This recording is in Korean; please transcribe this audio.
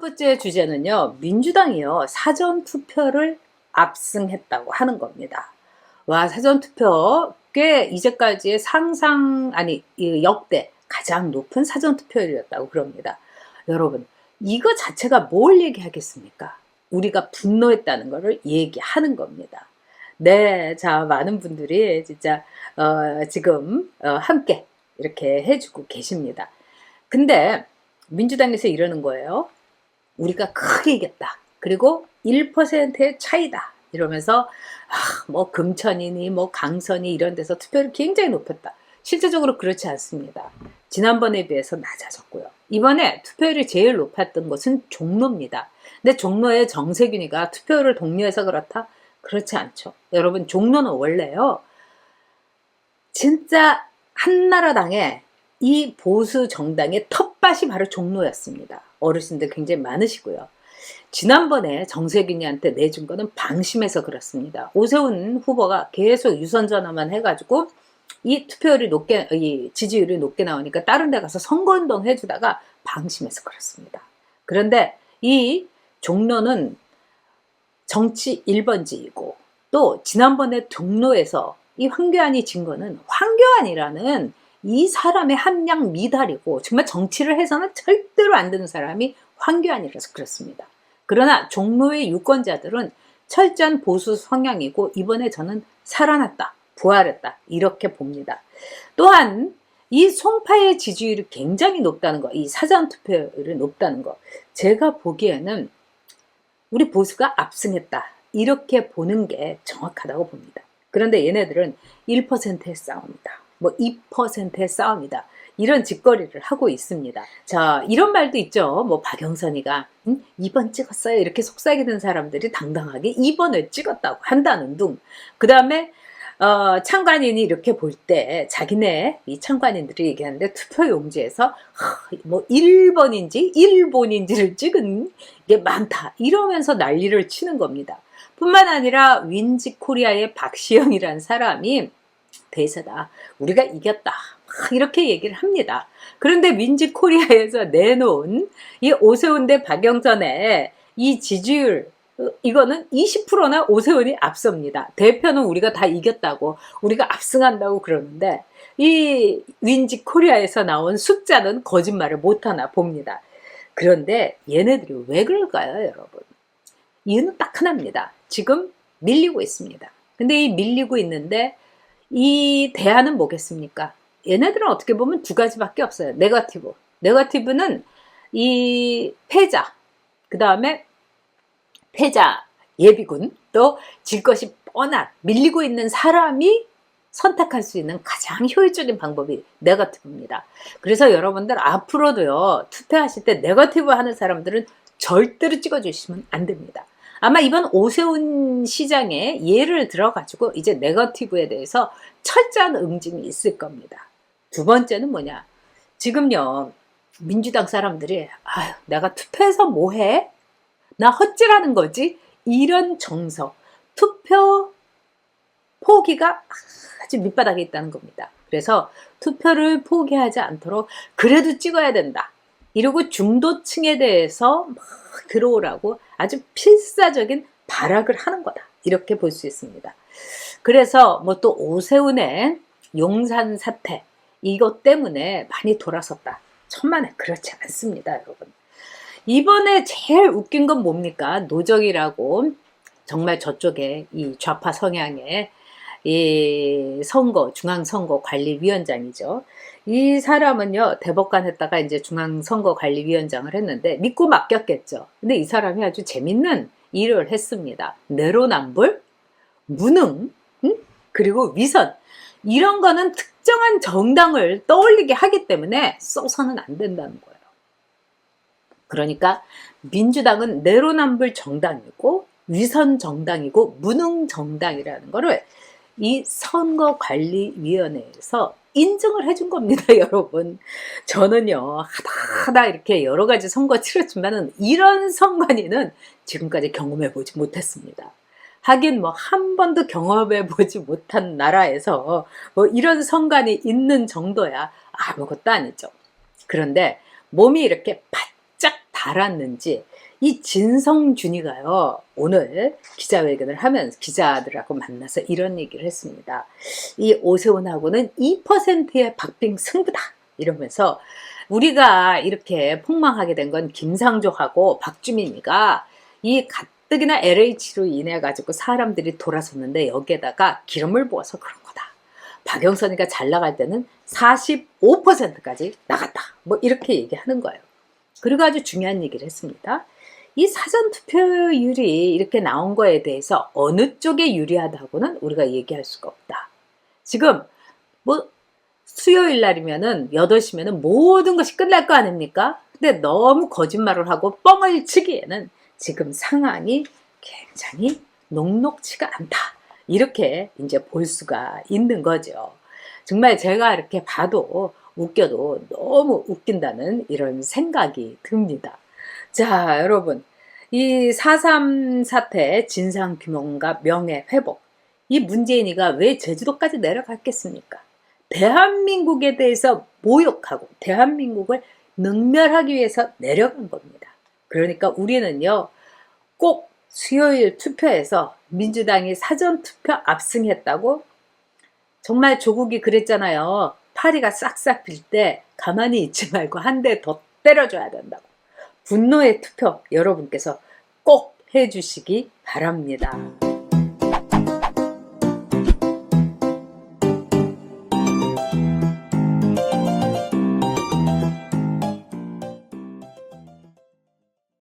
번째 주제는요, 민주당이요, 사전투표를 압승했다고 하는 겁니다. 와, 사전투표 꽤 이제까지의 역대 가장 높은 사전투표율이었다고 그럽니다. 여러분, 이거 자체가 뭘 얘기하겠습니까? 우리가 분노했다는 것을 얘기하는 겁니다. 네, 자, 많은 분들이 진짜 지금 함께 이렇게 해주고 계십니다. 근데 민주당에서 이러는 거예요. 우리가 크게 이겼다. 그리고 1%의 차이다. 이러면서 뭐 금천이니 뭐 강선이 이런 데서 투표율이 굉장히 높였다. 실제적으로 그렇지 않습니다. 지난번에 비해서 낮아졌고요. 이번에 투표율이 제일 높았던 것은 종로입니다. 근데 종로의 정세균이가 투표율을 독려해서 그렇다? 그렇지 않죠. 여러분, 종로는 원래요, 진짜 한나라당의 이 보수 정당의 텃밭이 바로 종로였습니다. 어르신들 굉장히 많으시고요. 지난번에 정세균이한테 내준 거는 방심해서 그렇습니다. 오세훈 후보가 계속 유선 전화만 해가지고 이 투표율이 높게, 이 지지율이 높게 나오니까 다른 데 가서 선거운동 해주다가 방심해서 그렇습니다. 그런데 이 종로는 정치 1번지이고 또 지난번에 종로에서 이 황교안이 진 거는 황교안이라는 이 사람의 함량 미달이고 정말 정치를 해서는 절대로 안 되는 사람이 황교안이라서 그렇습니다. 그러나 종로의 유권자들은 철저한 보수 성향이고 이번에 저는 살아났다, 부활했다 이렇게 봅니다. 또한 이 송파의 지지율이 굉장히 높다는 거, 이 사전투표율이 높다는 거, 제가 보기에는 우리 보수가 압승했다 이렇게 보는 게 정확하다고 봅니다. 그런데 얘네들은 1%의 싸움이다, 뭐 2%의 싸움이다, 이런 짓거리를 하고 있습니다. 자, 이런 말도 있죠. 뭐 박영선이가 2번 찍었어요 이렇게 속삭이는 사람들이 당당하게 2번을 찍었다고 한다는 둥. 그 다음에 참관인이 이렇게 볼 때 자기네 이 참관인들이 얘기하는데 투표용지에서 뭐 1번인지 1본인지를 찍은 게 많다 이러면서 난리를 치는 겁니다. 뿐만 아니라 윈지코리아의 박시영이라는 사람이 대세다, 우리가 이겼다 이렇게 얘기를 합니다. 그런데 윈지코리아에서 내놓은 이 오세훈 대 박영선의 이 지지율, 이거는 20%나 오세훈이 앞섭니다. 대표는 우리가 다 이겼다고, 우리가 압승한다고 그러는데 이 윈지코리아에서 나온 숫자는 거짓말을 못하나 봅니다. 그런데 얘네들이 왜 그럴까요, 여러분? 이유는 딱 하나입니다. 지금 밀리고 있습니다. 근데 이 밀리고 있는데 이 대안은 뭐겠습니까? 얘네들은 어떻게 보면 두 가지밖에 없어요. 네거티브. 네거티브는 이 패자, 그 다음에 패자 예비군, 또 질 것이 뻔한 밀리고 있는 사람이 선택할 수 있는 가장 효율적인 방법이 네거티브입니다. 그래서 여러분들 앞으로도요, 투표하실 때 네거티브 하는 사람들은 절대로 찍어주시면 안 됩니다. 아마 이번 오세훈 시장의 예를 들어가지고 이제 네거티브에 대해서 철저한 응징이 있을 겁니다. 두 번째는 뭐냐? 지금요, 민주당 사람들이 아유, 내가 투표해서 뭐해? 나 헛질하는 거지? 이런 정서, 투표 포기가 아주 밑바닥에 있다는 겁니다. 그래서 투표를 포기하지 않도록 그래도 찍어야 된다, 이러고 중도층에 대해서 막 들어오라고 아주 필사적인 발악을 하는 거다, 이렇게 볼 수 있습니다. 그래서 뭐 또 오세훈의 용산 사태 이것 때문에 많이 돌아섰다, 천만에 그렇지 않습니다, 여러분. 이번에 제일 웃긴 건 뭡니까? 노정이라고 정말 저쪽에 이 좌파 성향의 이 중앙선거관리위원장이죠. 이 사람은요, 대법관 했다가 이제 중앙선거관리위원장을 했는데 믿고 맡겼겠죠. 근데 이 사람이 아주 재밌는 일을 했습니다. 내로남불, 무능, 그리고 위선, 이런 거는 특정한 정당을 떠올리게 하기 때문에 써서는 안 된다는 거예요. 그러니까 민주당은 내로남불 정당이고 위선 정당이고 무능 정당이라는 거를 이 선거관리위원회에서 인증을 해준 겁니다, 여러분. 저는요, 하다 이렇게 여러 가지 선거 치렀지만은 이런 선관위는 지금까지 경험해 보지 못했습니다. 하긴 뭐 한 번도 경험해 보지 못한 나라에서 뭐 이런 선관위 있는 정도야 아무것도 아니죠. 그런데 몸이 이렇게 바짝 달았는지 이 진성준이가요, 오늘 기자회견을 하면서 기자들하고 만나서 이런 얘기를 했습니다. 이 오세훈하고는 2%의 박빙 승부다 이러면서, 우리가 이렇게 폭망하게 된 건 김상조하고 박주민이가 이 가뜩이나 LH로 인해 가지고 사람들이 돌아섰는데 여기에다가 기름을 부어서 그런 거다. 박영선이가 잘 나갈 때는 45%까지 나갔다. 뭐 이렇게 얘기하는 거예요. 그리고 아주 중요한 얘기를 했습니다. 이 사전투표율이 이렇게 나온 거에 대해서 어느 쪽에 유리하다고는 우리가 얘기할 수가 없다. 지금 뭐 수요일 날이면은 8시면은 모든 것이 끝날 거 아닙니까? 근데 너무 거짓말을 하고 뻥을 치기에는 지금 상황이 굉장히 녹록치가 않다. 이렇게 이제 볼 수가 있는 거죠. 정말 제가 이렇게 봐도 웃겨도 너무 웃긴다는 이런 생각이 듭니다. 자, 여러분. 이 4.3 사태 진상규명과 명예회복. 이 문재인이가 왜 제주도까지 내려갔겠습니까? 대한민국에 대해서 모욕하고 대한민국을 능멸하기 위해서 내려간 겁니다. 그러니까 우리는요, 꼭 수요일 투표에서 민주당이 사전투표 압승했다고, 정말 조국이 그랬잖아요. 파리가 싹싹 빌 때 가만히 있지 말고 한 대 더 때려줘야 된다고. 분노의 투표 여러분께서 꼭 해주시기 바랍니다.